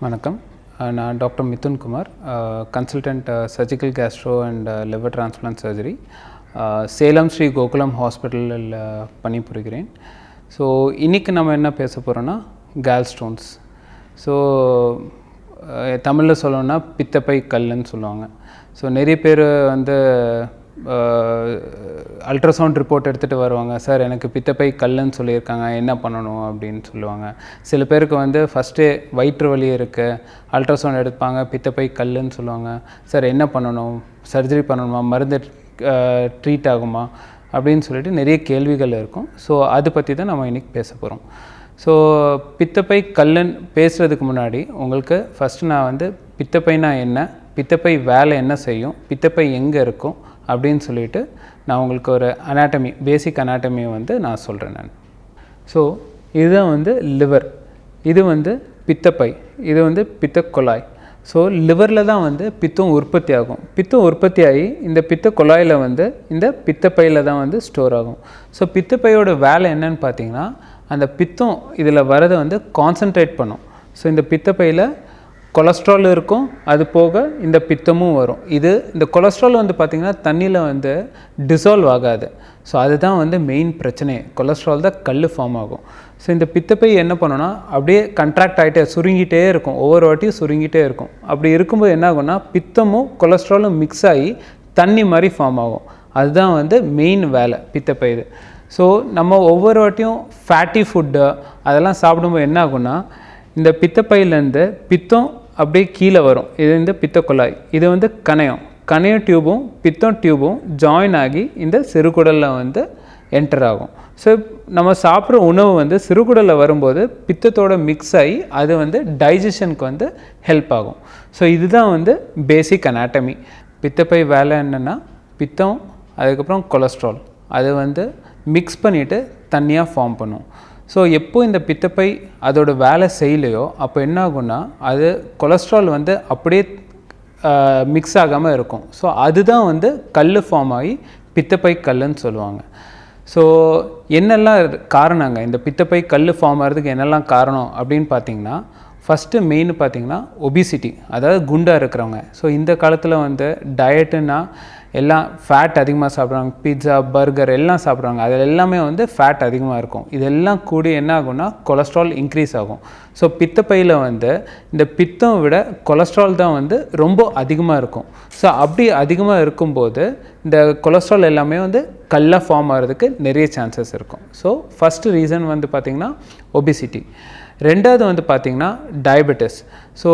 வணக்கம். நான் doctor Mithun Kumar, consultant surgical gastro and liver transplant surgery, Salem Sri Gokulam ஹாஸ்பிட்டலில் பணிபுரிகிறேன். ஸோ இன்றைக்கி நம்ம என்ன பேச போகிறோன்னா கேல் ஸ்டோன்ஸ். ஸோ தமிழில் சொல்லணும்னா பித்தப்பை கல்லுன்னு சொல்லுவாங்க. ஸோ நிறைய பேர் வந்து அல்ட்ராசவுண்ட் ரிப்போர்ட் எடுத்துகிட்டு வருவாங்க, சார் எனக்கு பித்தப்பை கல்லுன்னு சொல்லியிருக்காங்க, என்ன பண்ணணும் அப்படின்னு சொல்லுவாங்க. சில பேருக்கு வந்து ஃபஸ்ட்டு வயிற்று வலி இருக்குது, அல்ட்ராசவுண்ட் எடுப்பாங்க, பித்தப்பை கல்லுன்னு சொல்லுவாங்க, சார் என்ன பண்ணணும், சர்ஜரி பண்ணணுமா, மருந்து ட்ரீட் ஆகுமா அப்படின்னு சொல்லிட்டு நிறைய கேள்விகள் இருக்கும். ஸோ அதை பற்றி தான் நம்ம இன்றைக்கி பேச போகிறோம். ஸோ பித்தப்பை கல்லுன்னு பேசுகிறதுக்கு முன்னாடி உங்களுக்கு ஃபஸ்ட்டு நான் வந்து பித்தப்பைனா என்ன, பித்தப்பை வேலை என்ன செய்யும், பித்தப்பை எங்கே இருக்கும் அப்படின்னு சொல்லிட்டு நான் உங்களுக்கு ஒரு அனாட்டமி, பேசிக் அனாட்டமியை வந்து நான் சொல்கிறேன். ஸோ இதுதான் வந்து லிவர், இது வந்து பித்தப்பை, இது வந்து பித்தக்குழாய். ஸோ லிவரில் தான் வந்து பித்தம் உற்பத்தி ஆகும். பித்தம் உற்பத்தி ஆகி இந்த பித்த குழாயில் வந்து இந்த பித்தப்பையில் தான் வந்து ஸ்டோர் ஆகும். ஸோ பித்தப்பையோட வேலை என்னன்னு பார்த்தீங்கன்னா, அந்த பித்தம் இதில் வரதை வந்து கான்சன்ட்ரேட் பண்ணும். ஸோ இந்த பித்தப்பையில் கொலஸ்ட்ரால் இருக்கும், அது போக இந்த பித்தமும் வரும். இந்த கொலஸ்ட்ரால் வந்து பார்த்திங்கன்னா தண்ணியில் வந்து டிசால்வ் ஆகாது. ஸோ அதுதான் வந்து மெயின் பிரச்சனை, கொலஸ்ட்ரால் தான் கல் ஃபார்ம் ஆகும். ஸோ இந்த பித்தப்பை என்ன பண்ணோன்னா அப்படியே கண்ட்ராக்ட் ஆகிட்டே சுருங்கிட்டே இருக்கும், ஒவ்வொரு வாட்டியும் சுருங்கிட்டே இருக்கும். அப்படி இருக்கும்போது என்ன ஆகும்னா பித்தமும் கொலஸ்ட்ராலும் மிக்ஸ் ஆகி தண்ணி மாதிரி ஃபார்ம் ஆகும். அதுதான் வந்து மெயின் வேலை பித்தப்பை இது. ஸோ நம்ம ஒவ்வொரு வாட்டியும் ஃபேட்டி ஃபுட்டு அதெல்லாம் சாப்பிடும்போது என்ன ஆகும்னா இந்த பித்தப்பையிலேருந்து பித்தம் அப்படியே கீழே வரும். இது இந்த பித்தக்குழாய், இது வந்து கணையம் டியூபும் பித்தம் டியூபும் ஜாயின் ஆகி இந்த சிறுகுடலில் வந்து என்டர் ஆகும். ஸோ நம்ம சாப்பிட்ற உணவு வந்து சிறுகுடலில் வரும்போது பித்தத்தோட மிக்ஸ் ஆகி அது வந்து டைஜஷனுக்கு வந்து ஹெல்ப் ஆகும். ஸோ இதுதான் வந்து பேசிக் அனாட்டமி. பித்தப்பை வேலை என்னென்னா பித்தம், அதுக்கப்புறம் கொலஸ்ட்ரால், அது வந்து மிக்ஸ் பண்ணிவிட்டு தனியாக ஃபார்ம் பண்ணும். ஸோ எப்போ இந்த பித்தப்பை அதோட வேலை செய்யலையோ அப்போ என்ன ஆகும்னா அது கொலஸ்ட்ரால் வந்து அப்படியே மிக்ஸ் ஆகாமல் இருக்கும். ஸோ அதுதான் வந்து கல் ஃபார்ம் ஆகி பித்தப்பை கல்லுன்னு சொல்லுவாங்க. ஸோ என்னெல்லாம் காரணங்க இந்த பித்தப்பை கல் ஃபார்ம் ஆகிறதுக்கு என்னெல்லாம் காரணம் அப்படின்னு பார்த்தீங்கன்னா, ஃபஸ்ட்டு மெயின் பார்த்திங்கன்னா ஒபிசிட்டி, அதாவது குண்டாக இருக்கிறவங்க. ஸோ இந்த காலத்தில் வந்து டயட்டுன்னா எல்லாம் ஃபேட் அதிகமாக சாப்பிட்றாங்க, பீட்சா பர்கர் எல்லாம் சாப்பிட்றாங்க, அதில் எல்லாமே வந்து ஃபேட் அதிகமாக இருக்கும். இதெல்லாம் கூடி என்ன ஆகும்னா கொலஸ்ட்ரால் இன்க்ரீஸ் ஆகும். ஸோ பித்தப்பையில் வந்து இந்த பித்தம் விட கொலஸ்ட்ரால் தான் வந்து ரொம்ப அதிகமாக இருக்கும். ஸோ அப்படி அதிகமாக இருக்கும்போது இந்த கொலஸ்ட்ரால் எல்லாமே வந்து கல்லாக ஃபார்ம் ஆகிறதுக்கு நிறைய சான்சஸ் இருக்கும். ஸோ ஃபஸ்ட்டு ரீசன் வந்து பார்த்திங்கன்னா ஒபிசிட்டி. ரெண்டாவது வந்து பார்த்திங்கன்னா டயபெட்டிஸ். ஸோ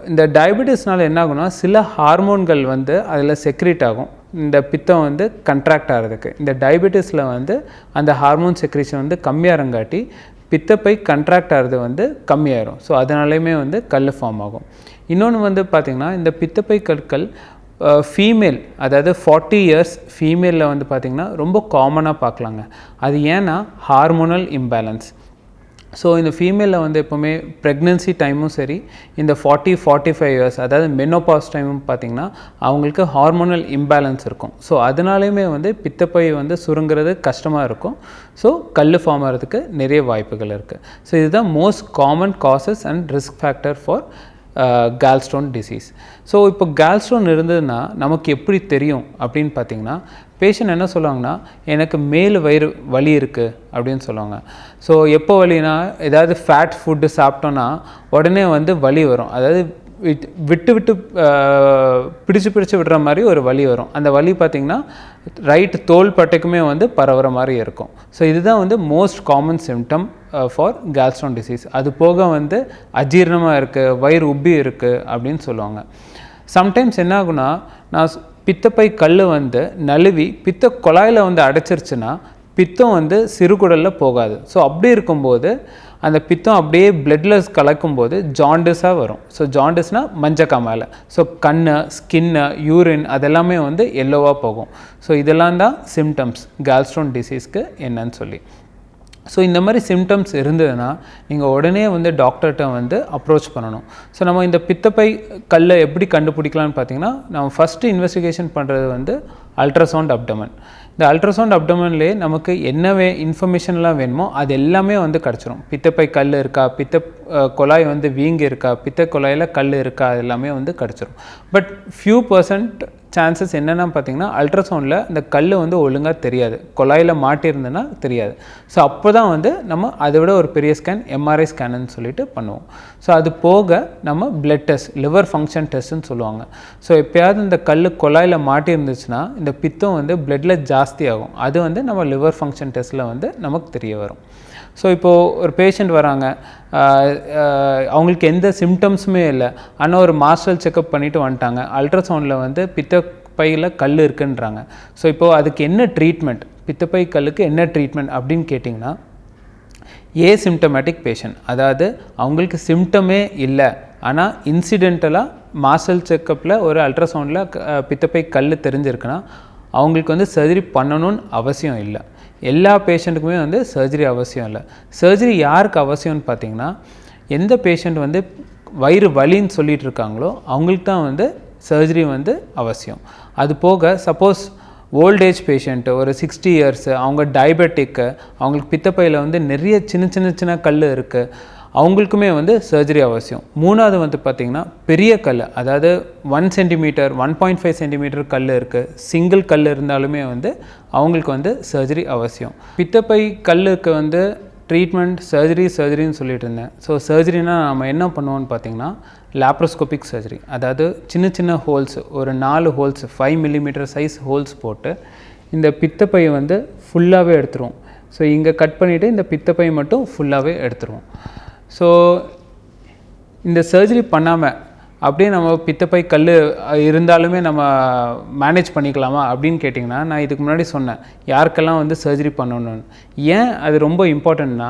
இந்த டயபெட்டிஸ்னால் என்ன ஆகும்னா சில ஹார்மோன்கள் வந்து அதில் செக்ரீட் ஆகும் இந்த பித்தம் வந்து கண்ட்ராக்ட் ஆகிறதுக்கு. இந்த டயபெட்டிஸில் வந்து அந்த ஹார்மோன் செக்ரீஷன் வந்து கம்மியாகிறங்காட்டி பித்தப்பை கண்ட்ராக்ட் ஆகிறது வந்து கம்மியாயிரும். ஸோ அதனாலையுமே வந்து கல் ஃபார்ம் ஆகும். இன்னொன்று வந்து பார்த்திங்கன்னா இந்த பித்தப்பை கற்கள் ஃபீமேல், அதாவது 40 இயர்ஸ் ஃபீமேலில் வந்து பார்த்திங்கன்னா ரொம்ப காமனாக பார்க்கலாங்க. அது ஏன்னா ஹார்மோனல் இம்பேலன்ஸ். ஸோ இந்த ஃபீமேலில் வந்து எப்போவுமே ப்ரெக்னென்சி டைமும் சரி, இந்த 40-45 இயர்ஸ் அதாவது மெனோபாஸ் டைமும் பார்த்திங்கன்னா அவங்களுக்கு ஹார்மோனல் இம்பேலன்ஸ் இருக்கும். ஸோ அதனாலேயுமே வந்து பித்தப்பை வந்து சுருங்கிறது கஷ்டமாக இருக்கும். ஸோ கல் ஃபார்ம் ஆகிறதுக்கு நிறைய வாய்ப்புகள் இருக்குது. ஸோ இதுதான் most common causes and risk factor for gallstone disease. So இப்போ கேல்ஸ்டோன் இருந்ததுன்னா நமக்கு எப்படி தெரியும் அப்படின்னு பார்த்திங்கன்னா, பேஷண்ட் என்ன சொல்லுவாங்கன்னா எனக்கு மேல் வயிறு வலி இருக்குது அப்படின்னு சொல்லுவாங்க. ஸோ எப்போ வலினா ஏதாவது ஃபேட் ஃபுட்டு சாப்பிட்டோன்னா உடனே வந்து வலி வரும், அதாவது விட்டு பிடிச்சு விடுற மாதிரி ஒரு வலி வரும். அந்த வலி பார்த்திங்கன்னா ரைட் தோல் பட்டைக்குமே வந்து பரவுற மாதிரி இருக்கும். ஸோ இதுதான் வந்து most common symptom for gallstone disease. அது போக வந்து அஜீரணமாக இருக்குது, வயிறு உப்பி இருக்குது அப்படின்னு சொல்லுவாங்க. சம்டைம்ஸ் என்ன ஆகுனா நான் பித்தப்பை கல் வந்து நழுவி பித்த குழாயில் வந்து அடைச்சிருச்சுன்னா பித்தம் வந்து சிறுகுடலில் போகாது. ஸோ அப்படி இருக்கும்போது அந்த பித்தம் அப்படியே பிளட்லெஸ் கலக்கும்போது ஜாண்டிஸாக வரும். ஸோ ஜாண்டிஸ்னால் மஞ்சக்காமலை. ஸோ கண், ஸ்கின்னு, யூரின் அதெல்லாமே வந்து எல்லோவாக போகும். ஸோ இதெல்லாம் தான் சிம்டம்ஸ் கேல்ஸ்டோன் டிசீஸ்க்கு என்னன்னு சொல்லி. ஸோ இந்த மாதிரி சிம்டம்ஸ் இருந்ததுன்னா நீங்கள் உடனே வந்து டாக்டர்கிட்ட வந்து அப்ரோச் பண்ணணும். ஸோ நம்ம இந்த பித்தப்பை கல்லை எப்படி கண்டுபிடிக்கலான்னு பார்த்தீங்கன்னா, நம்ம ஃபஸ்ட்டு இன்வெஸ்டிகேஷன் பண்ணுறது வந்து அல்ட்ராசவுண்ட் அப்டமன். இந்த அல்ட்ராசவுண்ட் அப்டமன்லேயே நமக்கு என்ன இன்ஃபர்மேஷன்லாம் வேணுமோ அது எல்லாமே வந்து கிடச்சிரும். பித்தப்பை கல் இருக்கா, குழாய் வந்து வீங்கி இருக்கா, பித்த குழாயில் கல் இருக்கா, அது எல்லாமே வந்து கிடச்சிரும். பட் ஃபியூ பர்சன்ட் சான்சஸ் என்னென்னா பார்த்தீங்கன்னா அல்ட்ராசவுண்டில் இந்த கல் வந்து ஒழுங்காக தெரியாது, குழாயில் மாட்டியிருந்ததுன்னா தெரியாது. ஸோ அப்போ தான் வந்து நம்ம அதை விட ஒரு பெரிய ஸ்கேன் எம்ஆர்ஐ ஸ்கேனுன்னு சொல்லிட்டு பண்ணுவோம். ஸோ அது போக நம்ம பிளட் டெஸ்ட், லிவர் ஃபங்க்ஷன் டெஸ்ட்டுன்னு சொல்லுவாங்க. ஸோ எப்போயாவது இந்த கல் குழாயில் மாட்டியிருந்துச்சுன்னா இந்த பித்தம் வந்து பிளட்டில் ஜாஸ்தி ஆகும். அது வந்து நம்ம லிவர் ஃபங்க்ஷன் டெஸ்ட்டில் வந்து நமக்கு தெரிய வரும். ஸோ இப்போது ஒரு பேஷண்ட் வராங்க, அவங்களுக்கு எந்த சிம்டம்ஸுமே இல்லை, ஆனால் ஒரு மாஸ்டர் செக்கப் பண்ணிவிட்டு வந்துட்டாங்க, அல்ட்ராசவுண்டில் வந்து பித்தப்பையில் கல் இருக்குன்றாங்க. ஸோ இப்போது அதுக்கு என்ன ட்ரீட்மெண்ட், பித்தப்பை கல்லுக்கு என்ன ட்ரீட்மெண்ட் அப்படின்னு கேட்டிங்கன்னா, ஏசிம்டமேட்டிக் பேஷண்ட், அதாவது அவங்களுக்கு சிம்டமே இல்லை ஆனால் இன்சிடென்டலாக மாஸ்டர் செக்கப்பில் ஒரு அல்ட்ராசவுண்டில் பித்தப்பை கல் தெரிஞ்சிருக்குன்னா அவங்களுக்கு வந்து சர்ஜரி பண்ணணும்னு அவசியம் இல்லை. எல்லா பேஷண்ட்டுக்குமே வந்து சர்ஜரி அவசியம் இல்லை. சர்ஜரி யாருக்கு அவசியம்னு பார்த்தீங்கன்னா, எந்த பேஷண்ட் வந்து வயிறு வலின்னு சொல்லிகிட்டு இருக்காங்களோ அவங்களுக்கு தான் வந்து சர்ஜரி வந்து அவசியம். அது போக சப்போஸ் ஓல்டேஜ் பேஷண்ட்டு, ஒரு 60 இயர்ஸு, அவங்க டயபெட்டிக்கு, அவங்களுக்கு பித்தப்பையில் வந்து நிறைய சின்ன கல் இருக்குது, அவங்களுக்குமே வந்து சர்ஜரி அவசியம். மூணாவது வந்து பார்த்திங்கன்னா பெரிய கல், அதாவது 1 சென்டிமீட்டர் 1.5 சென்டிமீட்டர் கல் இருக்குது, சிங்கிள் கல் இருந்தாலுமே வந்து அவங்களுக்கு வந்து சர்ஜரி அவசியம். பித்தப்பை கல்லுக்கு வந்து ட்ரீட்மெண்ட் சர்ஜரின்னு சொல்லிட்டு இருந்தேன். ஸோ சர்ஜரினா நம்ம என்ன பண்ணுவோம்னு பார்த்திங்கன்னா லாப்ரோஸ்கோபிக் சர்ஜரி, அதாவது சின்ன ஹோல்ஸ், ஒரு 4 ஹோல்ஸ் 5 மில்லிமீட்டர் சைஸ் ஹோல்ஸ் போட்டு இந்த பித்தப்பையை வந்து ஃபுல்லாகவே எடுத்துருவோம். ஸோ இங்கே கட் பண்ணிவிட்டு இந்த பித்தப்பை மட்டும் ஃபுல்லாகவே எடுத்துருவோம். ஸோ இந்த சர்ஜரி பண்ணாமல் அப்படியே நம்ம பித்தப்பை கல் இருந்தாலுமே நம்ம மேனேஜ் பண்ணிக்கலாமா அப்படின்னு கேட்டிங்கன்னா, நான் இதுக்கு முன்னாடி சொன்னேன் யாருக்கெல்லாம் வந்து சர்ஜரி பண்ணணும்னு. ஏன் அது ரொம்ப இம்பார்ட்டண்ட்னா,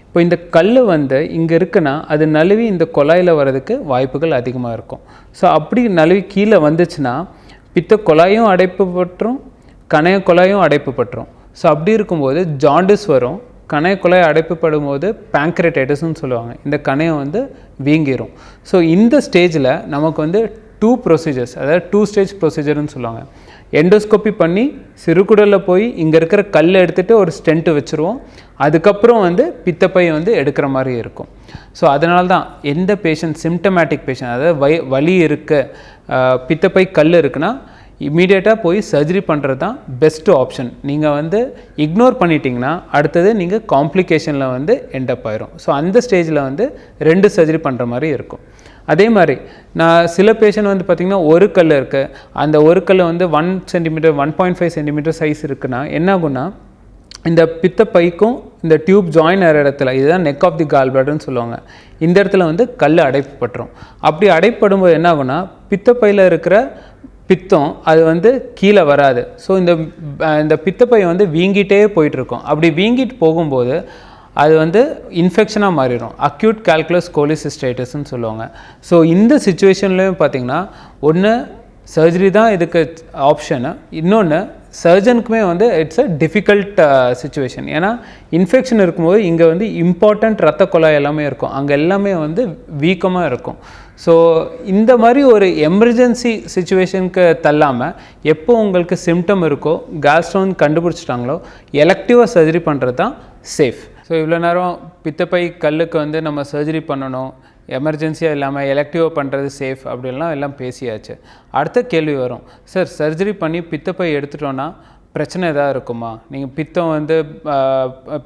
இப்போ இந்த கல் வந்து இங்கே இருக்குன்னா அது நழுவி இந்த குழாயில் வர்றதுக்கு வாய்ப்புகள் அதிகமாக இருக்கும். ஸோ அப்படி நழுவி கீழே வந்துச்சுன்னா பித்த குழாயும் அடைப்பு பட்டுரும், கணைய குழாயும் அடைப்பு பட்டுரும். ஸோ அப்படி இருக்கும்போது ஜாண்டிஸ் வரும். கணைய குழாய் அடைப்புப்படும் போது பேங்க்ரேட்டைட்டிஸ்ன்னு சொல்லுவாங்க, இந்த கணையம் வந்து வீங்கிரும். ஸோ இந்த ஸ்டேஜில் நமக்கு வந்து 2 ப்ரொசீஜர்ஸ், அதாவது 2 ஸ்டேஜ் ப்ரொசீஜர்னு சொல்லுவாங்க. எண்டோஸ்கோப்பி பண்ணி சிறுகுடலில் போய் இங்கே இருக்கிற கல்லை எடுத்துகிட்டு ஒரு ஸ்டென்ட்டு வச்சுருவோம். அதுக்கப்புறம் வந்து பித்தப்பையை வந்து எடுக்கிற மாதிரி இருக்கும். ஸோ அதனால தான் எந்த பேஷண்ட் சிம்டமேட்டிக் பேஷண்ட், அதாவது வலி இருக்க பித்தப்பை கல் இருக்குன்னா இமீடியட்டாக போய் சர்ஜரி பண்ணுறது தான் பெஸ்ட்டு ஆப்ஷன். நீங்கள் வந்து இக்னோர் பண்ணிட்டீங்கன்னா அடுத்தது நீங்கள் காம்ப்ளிகேஷனில் வந்து எண்டப் ஆயிரும். ஸோ அந்த ஸ்டேஜில் வந்து 2 சர்ஜரி பண்ணுற மாதிரி இருக்கும். அதே மாதிரி நான் சில பேஷண்ட் வந்து பார்த்திங்கன்னா ஒரு கல் இருக்குது, அந்த ஒரு கல் வந்து 1 சென்டிமீட்டர் 1.5 சென்டிமீட்டர் சைஸ் இருக்குன்னா என்ன ஆகுன்னா, இந்த பித்தப்பைக்கும் இந்த டியூப் ஜாயின் ஆகிற இடத்துல, இதுதான் நெக் ஆஃப் தி கால் பிளாடர்னு சொல்லுவாங்க, இந்த இடத்துல வந்து கல் அடைப்புப்பட்டுரும். அப்படி அடைப்படும்போது என்ன ஆகுன்னா, பித்தப்பையில் இருக்கிற பித்தம் அது வந்து கீழே வராது. ஸோ இந்த பித்தப்பை வந்து வீங்கிட்டே போயிட்டுருக்கும். அப்படி வீங்கிட்டு போகும்போது அது வந்து இன்ஃபெக்ஷனாக மாறிடும், அக்யூட் கால்குலஸ் கோலிசிஸ்டைட்டிஸ்ன்னு சொல்லுவாங்க. ஸோ இந்த சுச்சுவேஷன்லேயும் பார்த்திங்கன்னா ஒன்று சர்ஜரி தான் இதுக்கு ஆப்ஷனு, இன்னொன்று சர்ஜனுக்குமே வந்து இட்ஸ் அ டிஃபிகல்ட் சுச்சுவேஷன். ஏன்னா இன்ஃபெக்ஷன் இருக்கும்போது இங்கே வந்து இம்பார்ட்டண்ட் ரத்த குழாய் எல்லாமே இருக்கும், அங்கே எல்லாமே வந்து வீக்கமாக இருக்கும். ஸோ இந்த மாதிரி ஒரு எமர்ஜென்சி சுச்சுவேஷனுக்கு தள்ளாமல் எப்போ உங்களுக்கு சிம்டம் இருக்கோ, கேல்ஸ்டோன் கண்டுபிடிச்சிட்டாங்களோ எலக்டிவாக சர்ஜரி பண்ணுறது தான் சேஃப். ஸோ இவ்வளோ நேரம் பித்தப்பை கல்லுக்கு வந்து நம்ம சர்ஜரி பண்ணணும், எமர்ஜென்சியாக இல்லாமல் எலக்டிவாக பண்ணுறது சேஃப் அப்படின்லாம் எல்லாம் பேசியாச்சு. அடுத்த கேள்வி வரும், சார் சர்ஜரி பண்ணி பித்தப்பை எடுத்துட்டோன்னா பிரச்சனை எதாவது இருக்குமா, நீங்கள் பித்தம் வந்து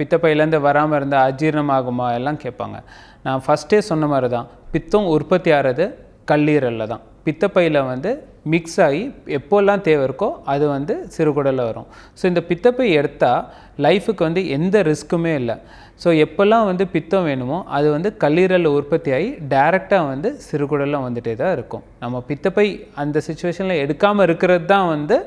பித்தப்பையிலேருந்து வராமல் இருந்தால் அஜீரணம் ஆகுமா எல்லாம் கேட்பாங்க. நான் ஃபஸ்ட்டே சொன்ன மாதிரி தான், பித்தம் உற்பத்தி ஆகிறது கல்லீரலில் தான். பித்தப்பையில் வந்து மிக்ஸ் ஆகி எப்போல்லாம் தேவை இருக்கோ அது வந்து சிறுகுடலில் வரும். ஸோ இந்த பித்தப்பை எடுத்தால் லைஃபுக்கு வந்து எந்த ரிஸ்க்குமே இல்லை. ஸோ எப்போல்லாம் வந்து பித்தம் வேணுமோ அது வந்து கல்லீரலில் உற்பத்தி ஆகி டைரெக்டாக வந்து சிறுகுடலில் வந்துட்டே தான் இருக்கும். நம்ம பித்தப்பை அந்த சுச்சுவேஷனில் எடுக்காமல் இருக்கிறது தான் வந்து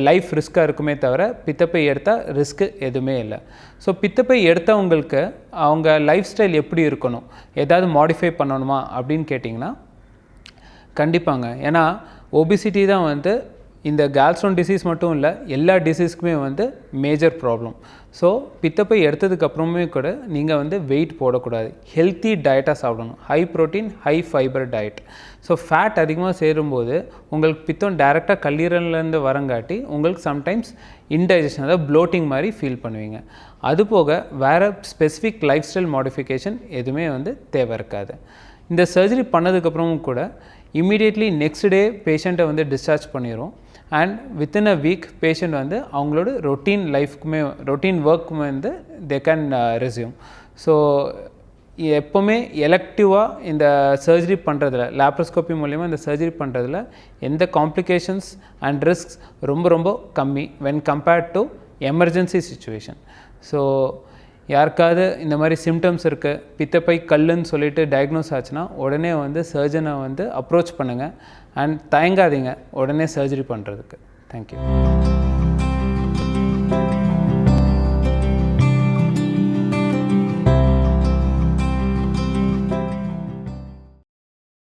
லைஃப் ரிஸ்க்காக இருக்குமே தவிர பித்தப்பை எடுத்தால் ரிஸ்க்கு எதுவுமே இல்லை. ஸோ பித்தப்பை எடுத்தவங்களுக்கு அவங்க லைஃப் ஸ்டைல் எப்படி இருக்கணும், ஏதாவது மாடிஃபை பண்ணணுமா அப்படின்னு கேட்டிங்கன்னா கண்டிப்பாங்க. ஏன்னா ஒபிசிட்டி தான் வந்து இந்த கேல்ஸ்ட்ரோன் டிசீஸ் மட்டும் இல்லை, எல்லா டிசீஸ்க்குமே வந்து மேஜர் ப்ராப்ளம். ஸோ பித்தப்பை எடுத்ததுக்கப்புறமே கூட நீங்கள் வந்து வெயிட் போடக்கூடாது. ஹெல்த்தி டயட்டாக சாப்பிடணும். High protein, high fibre diet. So fat அதிகமாக சேரும்போது உங்களுக்கு பித்தம் டைரெக்டாக கல்லீரல்லேருந்து வரங்காட்டி உங்களுக்கு சம்டைம்ஸ் இன்டைஜஷன், அதாவது ப்ளோட்டிங் மாதிரி ஃபீல் பண்ணுவீங்க. அதுபோக வேறு ஸ்பெசிஃபிக் லைஃப் ஸ்டைல் மாடிஃபிகேஷன் எதுவுமே வந்து தேவை இருக்காது. இந்த சர்ஜரி பண்ணதுக்கப்புறமும் கூட இமீடியட்லி நெக்ஸ்ட் டே பேஷண்ட்டை வந்து டிஸ்சார்ஜ் பண்ணிடுவோம். And within a week patient வந்து அவங்களோட ரொட்டீன் ஒர்க்குமே வந்து தே கேன் ரெஸ்யூம். ஸோ எப்போவுமே எலக்டிவாக இந்த சர்ஜரி பண்ணுறதுல, லேப்ரோஸ்கோப்பி மூலிமா இந்த சர்ஜரி பண்ணுறதுல எந்த காம்ப்ளிகேஷன்ஸ் அண்ட் ரிஸ்க்ஸ் ரொம்ப ரொம்ப கம்மி when compared to emergency situation. So யாருக்காவது இந்த மாதிரி சிம்டம்ஸ் இருக்குது, பித்தப்பை கல்லுன்னு சொல்லிட்டு டயக்னோஸ் ஆச்சுன்னா உடனே வந்து சர்ஜனை வந்து அப்ரோச் பண்ணுங்கள். அண்ட் தயங்காதீங்க உடனே சர்ஜரி பண்ணுறதுக்கு. தேங்க்யூ.